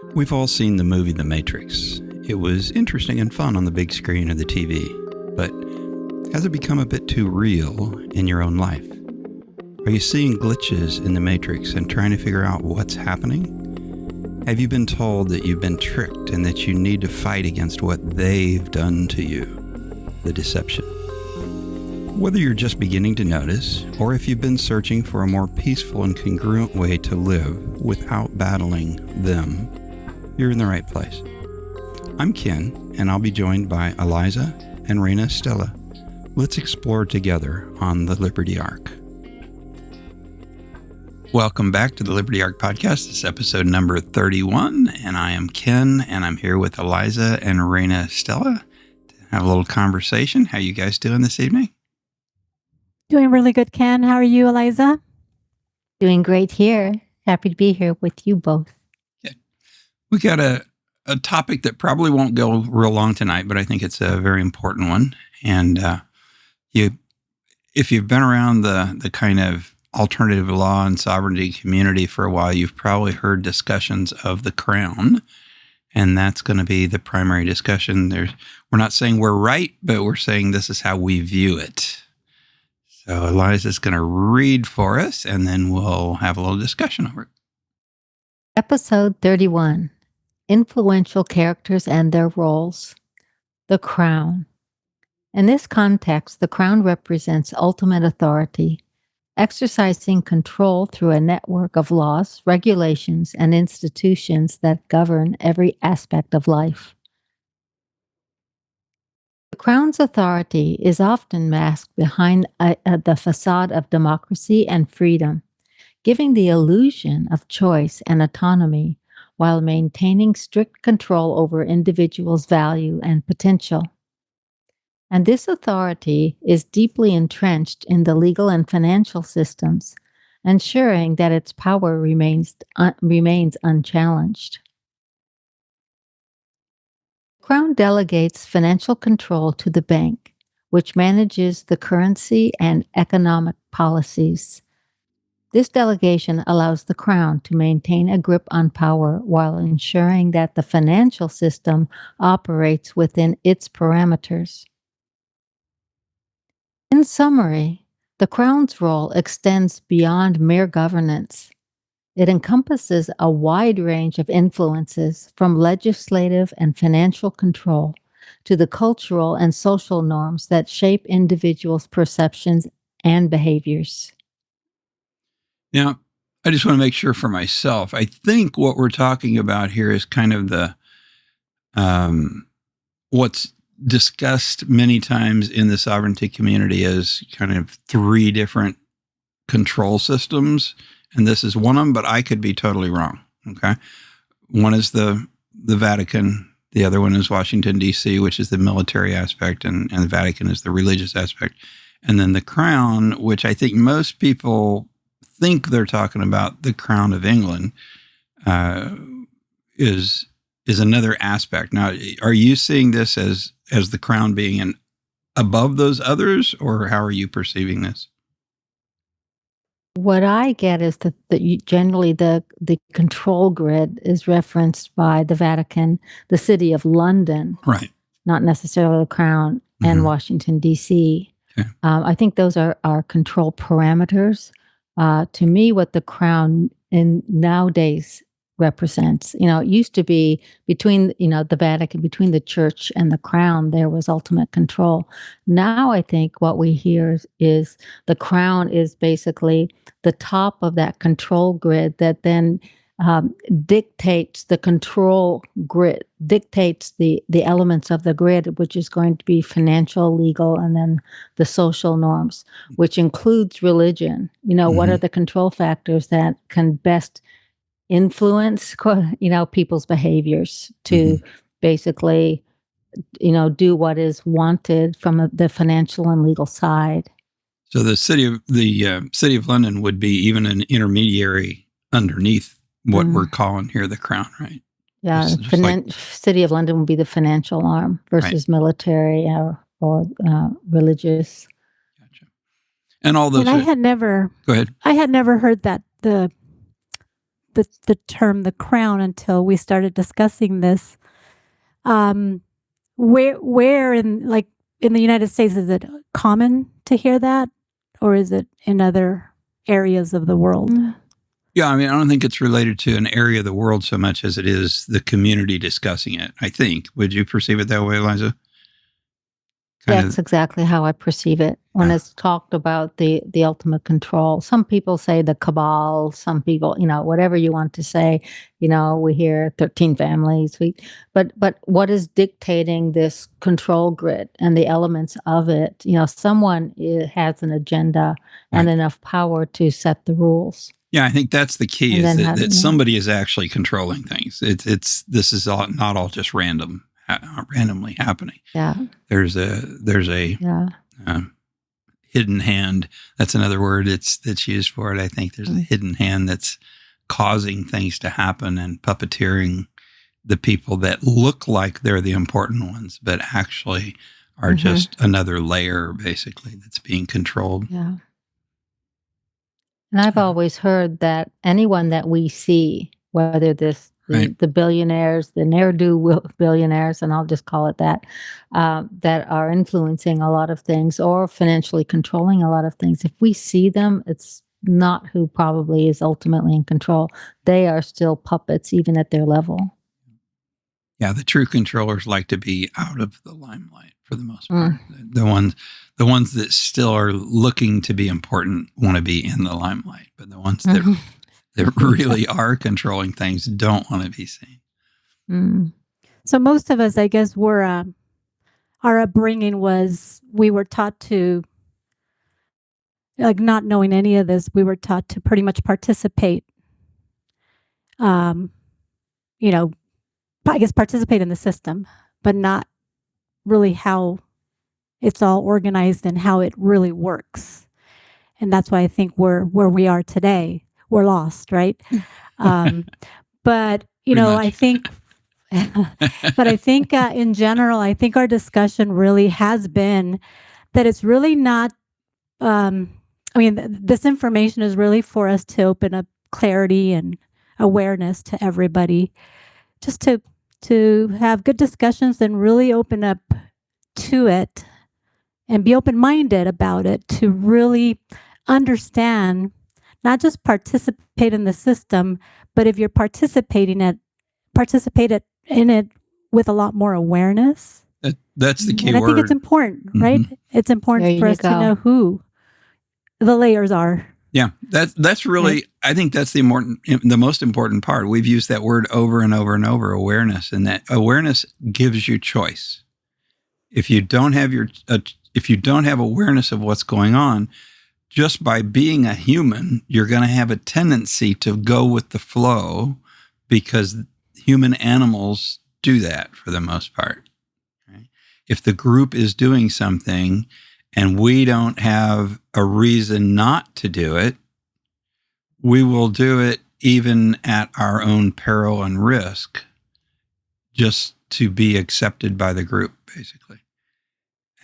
We've all seen the movie The Matrix. It was interesting and fun on the big screen of the TV, but has it become a bit too real in your own life? Are you seeing glitches in the Matrix and trying to figure out what's happening? Have you been told that you've been tricked and that you need to fight against what they've done to you? The deception. Whether you're just beginning to notice, or if you've been searching for a more peaceful and congruent way to live without battling them, you're in the right place. I'm Ken, and I'll be joined by Eliza and Reina Estela. Let's explore together on the Liberty Ark. Welcome back to the Liberty Ark Podcast. This is episode number 31, and I am Ken, and I'm here with Eliza and Reina Estela to have a little conversation. How you guys doing this evening? Doing really good, Ken. How are you, Eliza? Doing great here. Happy to be here with you both. Okay. We got a topic that probably won't go real long tonight, but I think it's a very important one. And if you've been around the kind of alternative law and sovereignty community for a while, you've probably heard discussions of the crown, and that's going to be the primary discussion. We're not saying we're right, but we're saying this is how we view it. So Eliza's going to read for us, and then we'll have a little discussion over it. Episode 31, Influential Characters and Their Roles. The Crown. In this context, the Crown represents ultimate authority, exercising control through a network of laws, regulations, and institutions that govern every aspect of life. The Crown's authority is often masked behind the facade of democracy and freedom, giving the illusion of choice and autonomy while maintaining strict control over individuals' value and potential. And this authority is deeply entrenched in the legal and financial systems, ensuring that its power remains unchallenged. The Crown delegates financial control to the bank, which manages the currency and economic policies. This delegation allows the Crown to maintain a grip on power while ensuring that the financial system operates within its parameters. In summary, the Crown's role extends beyond mere governance. It encompasses a wide range of influences, from legislative and financial control to the cultural and social norms that shape individuals' perceptions and behaviors. Now, I just want to make sure for myself, I think what we're talking about here is kind of the what's discussed many times in the sovereignty community as kind of three different control systems. And this is one of them, but I could be totally wrong. Okay. One is the Vatican. The other one is Washington, D.C., which is the military aspect, and the Vatican is the religious aspect. And then the Crown, which I think most people think they're talking about the Crown of England, is another aspect. Now, are you seeing this as the Crown being above those others, or how are you perceiving this? What I get is that generally the control grid is referenced by the Vatican, the City of London, right? Not necessarily the Crown, and Washington, D.C. Okay. I think those are control parameters. To me, what the Crown in nowadays represents, it used to be between, the Vatican, between the church and the Crown, there was ultimate control. Now, I think what we hear is the Crown is basically the top of that control grid that then dictates the control grid, dictates the elements of the grid, which is going to be financial, legal, and then the social norms, which includes religion. What are the control factors that can best influence, people's behaviors to basically, do what is wanted from the financial and legal side. So the city of London would be even an intermediary underneath what we're calling here the Crown, right? Yeah, City of London would be the financial arm versus military or religious. And all those. And I had never. Go ahead. I had never heard that the the term the crown until we started discussing this. Where in the United States is it common to hear that, or is it in other areas of the world? Yeah, I don't think it's related to an area of the world so much as it is the community discussing it, I think. Would you perceive it that way, Eliza? That's exactly how I perceive it. When it's talked about the ultimate control, some people say the cabal, some people, whatever you want to say, we hear 13 families. But what is dictating this control grid and the elements of it? Someone has an agenda and enough power to set the rules. Yeah, I think that's the key, is that somebody is actually controlling things. This is not all just randomly happening. Yeah. There's a hidden hand. That's another word that's used for it. I think there's a hidden hand that's causing things to happen and puppeteering the people that look like they're the important ones, but actually are just another layer, basically, that's being controlled. Yeah. And I've always heard that anyone that we see, whether the billionaires, the ne'er-do billionaires, and I'll just call it that, that are influencing a lot of things or financially controlling a lot of things, if we see them, it's not who probably is ultimately in control. They are still puppets, even at their level. Yeah, the true controllers like to be out of the limelight for the most part. The ones that still are looking to be important want to be in the limelight, but the ones that really are controlling things don't want to be seen. So most of us, I guess, our upbringing was, we were taught to, not knowing any of this, we were taught to pretty much participate. I guess participate in the system, but not really how it's all organized and how it really works. And that's why I think where we are today, we're lost, right? But I think, in general, I think our discussion really has been that it's really not. This information is really for us to open up clarity and awareness to everybody, just to have good discussions and really open up to it and be open-minded about it, to really understand, not just participate in the system, but if you're participate in it with a lot more awareness. That's the key and word. I think it's important, right? It's important for us to know who the layers are. Yeah, that's really, I think that's the most important part. We've used that word over and over and over, awareness, and that awareness gives you choice. If you don't have awareness of what's going on, just by being a human, you're going to have a tendency to go with the flow, because human animals do that for the most part. Right? If the group is doing something and we don't have a reason not to do it, we will do it even at our own peril and risk, just to be accepted by the group, basically.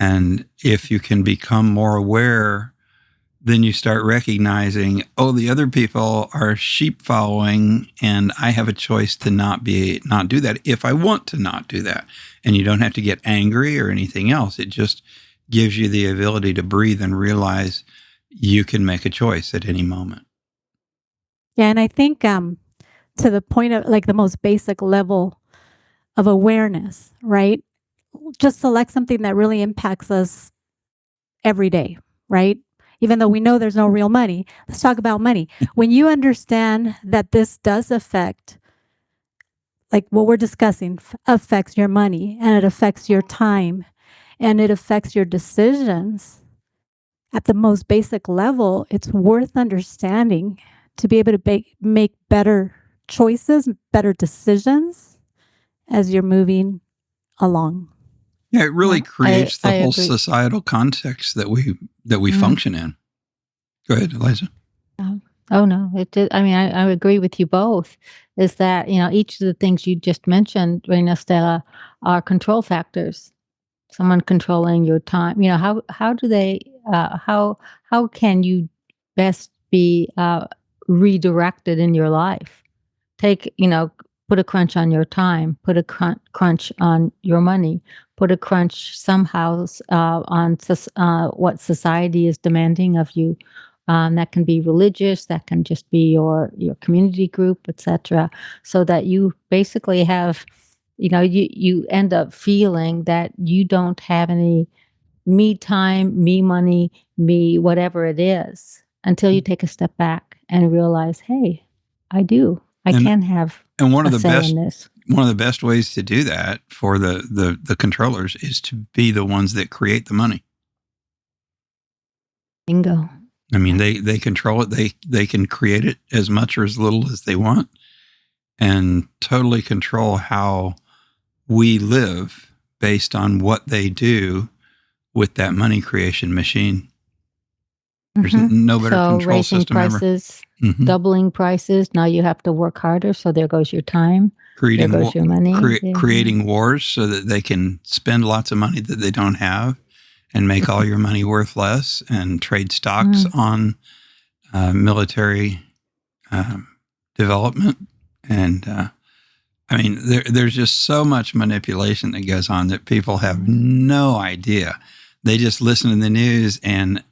And if you can become more aware, then you start recognizing, the other people are sheep following, and I have a choice to not do that if I want to not do that. And you don't have to get angry or anything else. It just gives you the ability to breathe and realize you can make a choice at any moment. Yeah, and I think to the point of the most basic level of awareness, right? Just select something that really impacts us every day, right? Even though we know there's no real money, let's talk about money. When you understand that this does affect, what we're discussing, affects your money, and it affects your time, and it affects your decisions at the most basic level, it's worth understanding to be able to make better choices, better decisions as you're moving along. Yeah, it really creates the whole societal context that we function in. Go ahead, Eliza. Oh no, it did. I agree with you both. Is that each of the things you just mentioned, Reina Estela, are control factors. Someone controlling your time. How do they? How can you best be redirected in your life? take, put a crunch on your time, put a crunch on your money, put a crunch somehow on what society is demanding of you. That can be religious, that can just be your community group, etc. So that you basically have, you end up feeling that you don't have any me time, me money, me whatever it is, until you take a step back and realize, hey, I do. I can have one of a the say best in this. one of the best ways to do that for the controllers is to be the ones that create the money. Bingo. I mean, they control it. They can create it as much or as little as they want, and totally control how we live based on what they do with that money creation machine. There's no better control raising system prices, ever. doubling prices. Now you have to work harder. So there goes your time. There goes your money. Creating wars so that they can spend lots of money that they don't have and make all your money worth less, and trade stocks on military development. And I mean, there's just so much manipulation that goes on that people have no idea. They just listen to the news and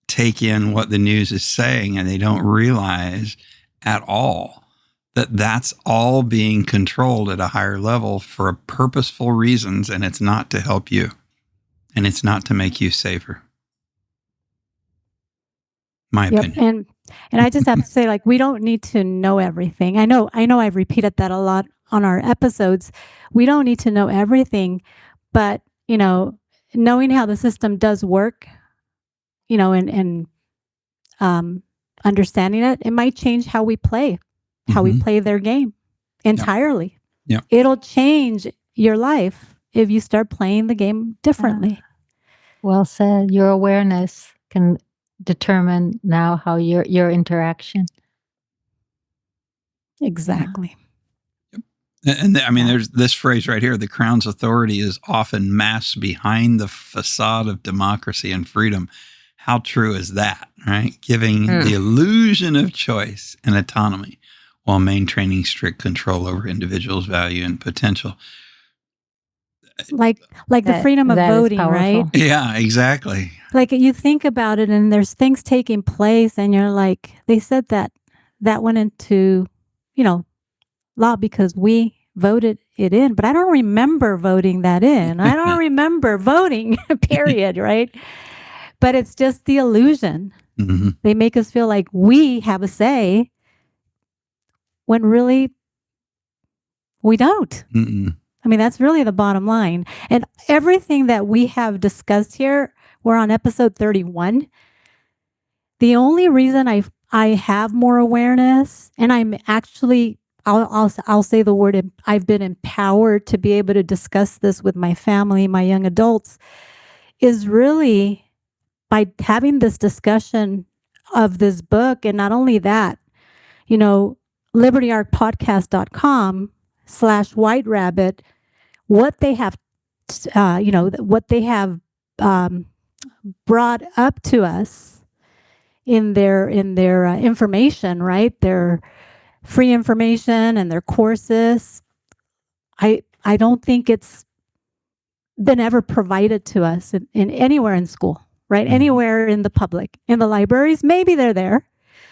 take in what the news is saying, and they don't realize at all that that's all being controlled at a higher level for purposeful reasons, and it's not to help you, and it's not to make you safer. My opinion. And I just have to say, like, we don't need to know everything. I know I've repeated that a lot on our episodes. We don't need to know everything, but knowing how the system does work, and understanding it might change how we play, we play their game entirely. Yeah. It'll change your life if you start playing the game differently. Well said. Your awareness can determine now how your interaction. Exactly. And I mean, there's this phrase right here: the Crown's authority is often masked behind the facade of democracy and freedom. How true is that, right? Giving the illusion of choice and autonomy while maintaining strict control over individuals' value and potential. Like the freedom of voting, right? Yeah, exactly. Like, you think about it, and there's things taking place, and you're like, they said that went into, law because we voted it in, but I don't remember voting that in. I don't remember voting, period, right? But it's just the illusion. Mm-hmm. They make us feel like we have a say when really we don't. Mm-mm. I mean, that's really the bottom line. And everything that we have discussed here, we're on episode 31. The only reason I have more awareness, and I'm actually, I'll say the word, I've been empowered to be able to discuss this with my family, my young adults, is really by having this discussion of this book. And not only that, libertyarkpodcast.com/White Rabbit, what they have, what they have brought up to us in their information, right? Their free information and their courses. I don't think it's been ever provided to us in anywhere in school, right? Anywhere in the public, in the libraries, maybe they're there,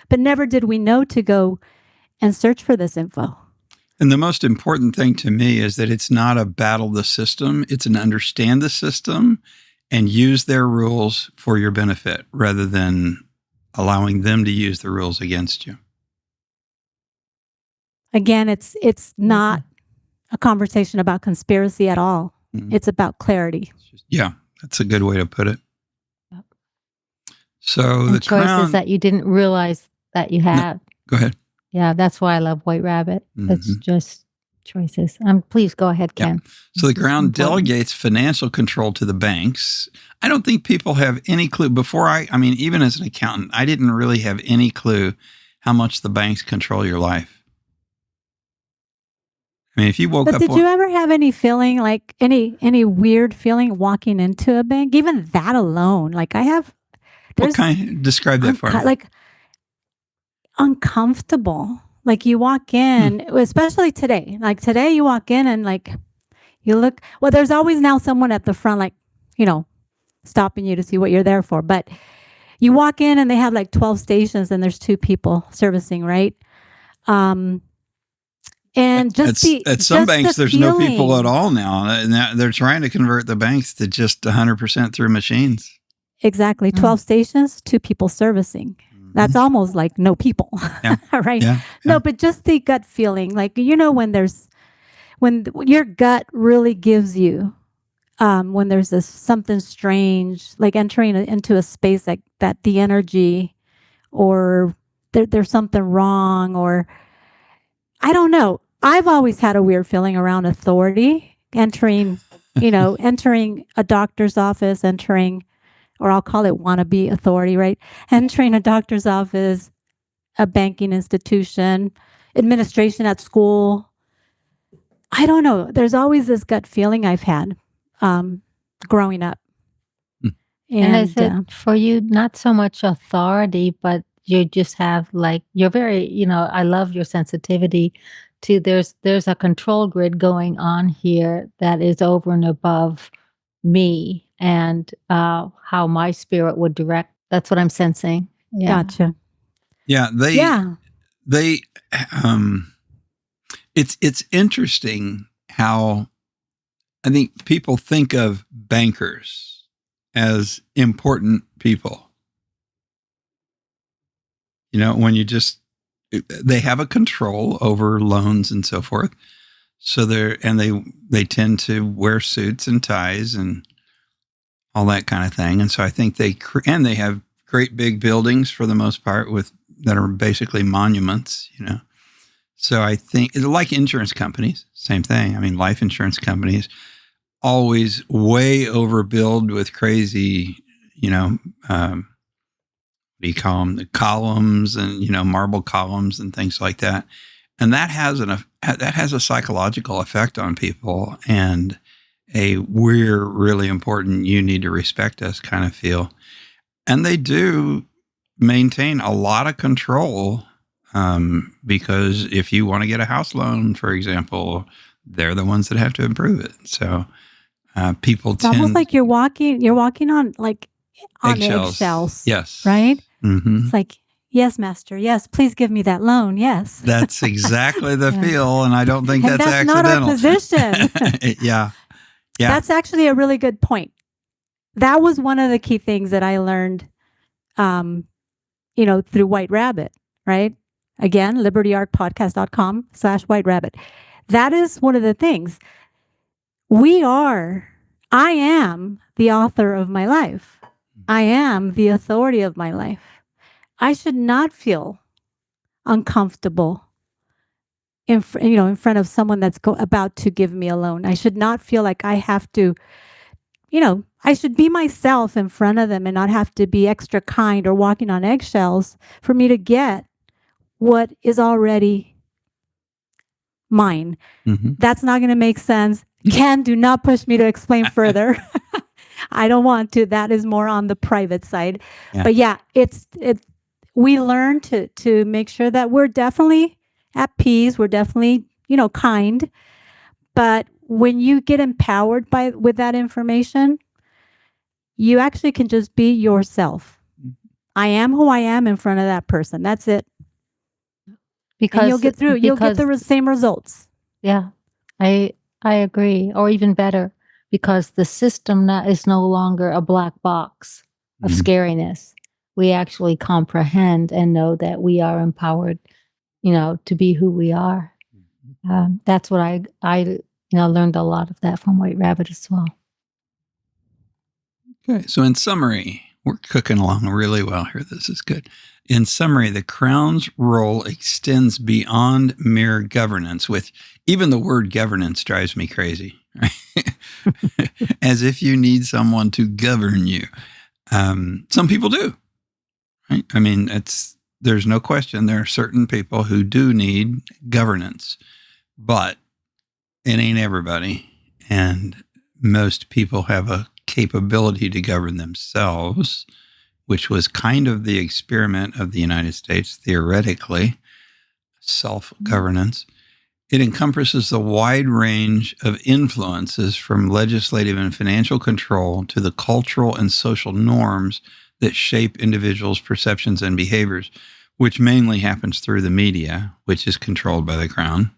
but never did we know to go and search for this info. And the most important thing to me is that it's not a battle the system. It's an understand the system and use their rules for your benefit rather than allowing them to use the rules against you. Again, it's not a conversation about conspiracy at all. It's about clarity. Yeah, that's a good way to put it. Yep. So and the choices Crown, that you didn't realize that you had. No, go ahead. Yeah, that's why I love White Rabbit. It's just choices. Please go ahead, Ken. Yeah. So the Crown delegates financial control to the banks. I don't think people have any clue. Before even as an accountant, I didn't really have any clue how much the banks control your life. I mean, if you woke up... But did you ever have any feeling, like any weird feeling walking into a bank? Even that alone, like I have... What kind? Describe that for me. Like uncomfortable. Like you walk in, especially today. Like today, you walk in and like you look. Well, there's always now someone at the front, like stopping you to see what you're there for. But you walk in and they have like 12 stations, and there's 2 people servicing, right? And just at some banks, there's no people feeling. at all now, and they're trying to convert the banks to just 100% through machines. Exactly. 12 stations, 2 people servicing. That's almost like no people, Yeah. right? Yeah. No, but just the gut feeling, like, when your gut really gives you, when there's something strange, like entering into a space like that, the energy, or there's something wrong, or I don't know. I've always had a weird feeling around authority, entering a doctor's office, or I'll call it wannabe authority, right? Entering a doctor's office, a banking institution, administration at school. I don't know. There's always this gut feeling I've had growing up. And is it for you not so much authority, but you just have like, you're very, I love your sensitivity to there's a control grid going on here that is over and above me and how my spirit would direct. That's what I'm sensing. Yeah. Gotcha. Yeah, they it's interesting how I think people think of bankers as important people. When they have a control over loans and so forth. So they tend to wear suits and ties and all that kind of thing. And so I think they have great big buildings for the most part that are basically monuments, So I think it's like insurance companies, same thing. I mean, life insurance companies always way overbuild with crazy, what do you call them? The columns and, marble columns and things like that. And that has a psychological effect on people and we're really important, you need to respect us kind of feel. And they do maintain a lot of control because if you want to get a house loan, for example, they're the ones that have to approve it. So it's almost like you're walking on like on eggshells. Yes. Right? Mm-hmm. It's like, yes, master. Yes, please give me that loan. Yes. That's exactly the feel. And I don't think that's accidental. Not our position. Yeah. That's actually a really good point. That was one of the key things that I learned, through White Rabbit, right? Again, libertyarkpodcast.com/White Rabbit. That is one of the things. I am the author of my life. I am the authority of my life. I should not feel uncomfortable in front of someone that's about to give me a loan. I should not feel like I have to, I should be myself in front of them and not have to be extra kind or walking on eggshells for me to get what is already mine. Mm-hmm. That's not going to make sense. Ken, do not push me to explain further. I don't want to. That is more on the private side. Yeah. But yeah, we learn to make sure that we're definitely at peace. We're definitely, kind. But when you get empowered with that information, you actually can just be yourself. I am who I am in front of that person. That's it. And you'll get through. You'll get the same results. Yeah, I agree. Or even better, because the system is no longer a black box of scariness. We actually comprehend and know that we are empowered, to be who we are. That's what I learned a lot of that from White Rabbit as well. Okay, so in summary, we're cooking along really well here. This is good. In summary, the Crown's role extends beyond mere governance, with even the word governance drives me crazy, right? As if you need someone to govern you. Some people do, right? I mean, there's no question there are certain people who do need governance, but it ain't everybody. And most people have a capability to govern themselves, which was kind of the experiment of the United States, theoretically. self-governance. It encompasses the wide range of influences from legislative and financial control to the cultural and social norms that shape individuals' perceptions and behaviors, which mainly happens through the media, which is controlled by the Crown.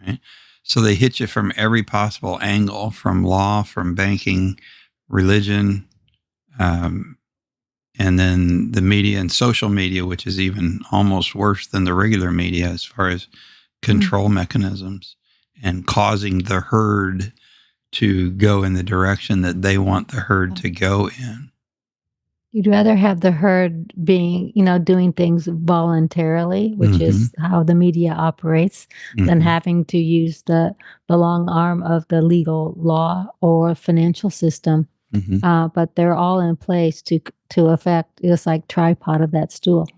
Right? So they hit you from every possible angle, from law, from banking, religion, and then the media and social media, which is even almost worse than the regular media as far as control mechanisms and causing the herd to go in the direction that they want the herd to go in. You'd rather have the herd being, doing things voluntarily, which is how the media operates, than having to use the long arm of the legal law or financial system. But they're all in place to affect, it's like tripod of that stool,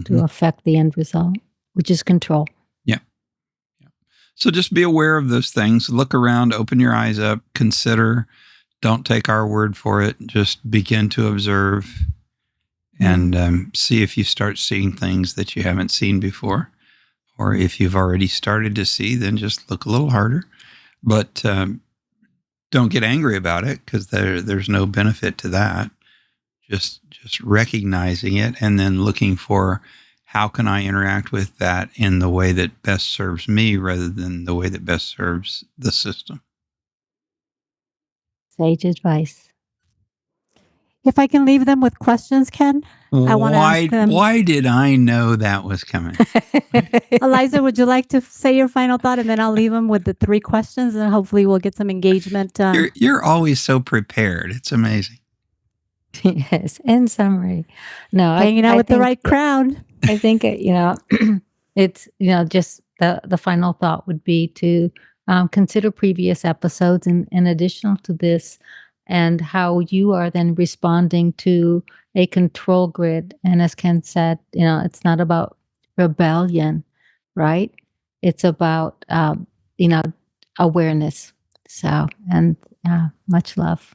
to affect the end result, which is control. So just be aware of those things. Look around, open your eyes up, consider. Don't take our word for it. Just begin to observe and see if you start seeing things that you haven't seen before. Or if you've already started to see, then just look a little harder. But don't get angry about it, because there's no benefit to that. Just recognizing it and then looking for, how can I interact with that in the way that best serves me rather than the way that best serves the system? Sage advice. If I can leave them with questions, Ken, I want to ask them. Why did I know that was coming? Eliza, would you like to say your final thought, and then I'll leave them with the 3 questions, and hopefully we'll get some engagement. You're always so prepared. It's amazing. Yes, in summary. No, hanging out with the right crowd. I think, it's, just the final thought would be to consider previous episodes in addition to this, and how you are then responding to a control grid. And as Ken said, it's not about rebellion, right? It's about, awareness. So, and much love.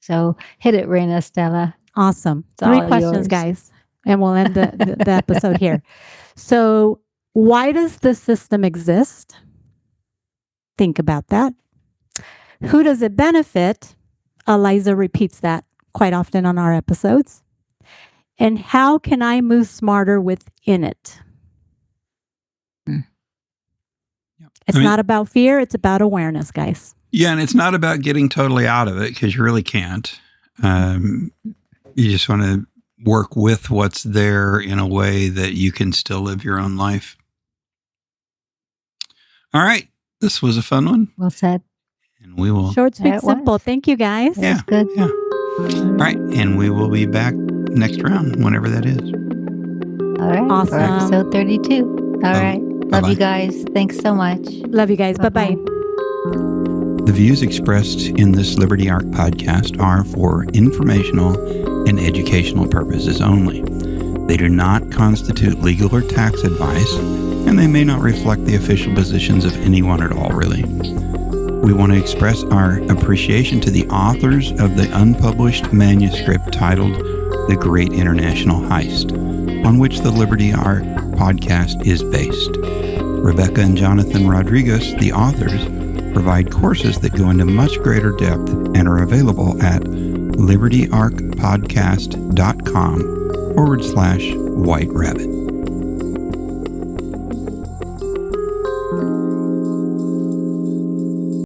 So hit it, Reina Estela. Awesome. 3 questions, yours, guys. And we'll end the episode here. So why does the system exist? Think about that. Who does it benefit? Eliza repeats that quite often on our episodes. And how can I move smarter within it? It's not about fear. It's about awareness, guys. Yeah, and it's not about getting totally out of it, because you really can't. You just want to work with what's there in a way that you can still live your own life. All right. This was a fun one. Well said. And we will. Short, sweet, simple. Thank you, guys. Yeah. Good. Yeah. All right. And we will be back next round, whenever that is. All right. Awesome. For episode 32. All right. Bye-bye. Love you guys. Thanks so much. Love you guys. Bye-bye. The views expressed in this Liberty Ark podcast are for informational and educational purposes only. They do not constitute legal or tax advice, and they may not reflect the official positions of anyone at all, really. We want to express our appreciation to the authors of the unpublished manuscript titled The Great International Heist, on which the Liberty Ark podcast is based. Rebecca and Jonathan Rodriguez, the authors, provide courses that go into much greater depth and are available at libertyarkpodcast.com/white rabbit.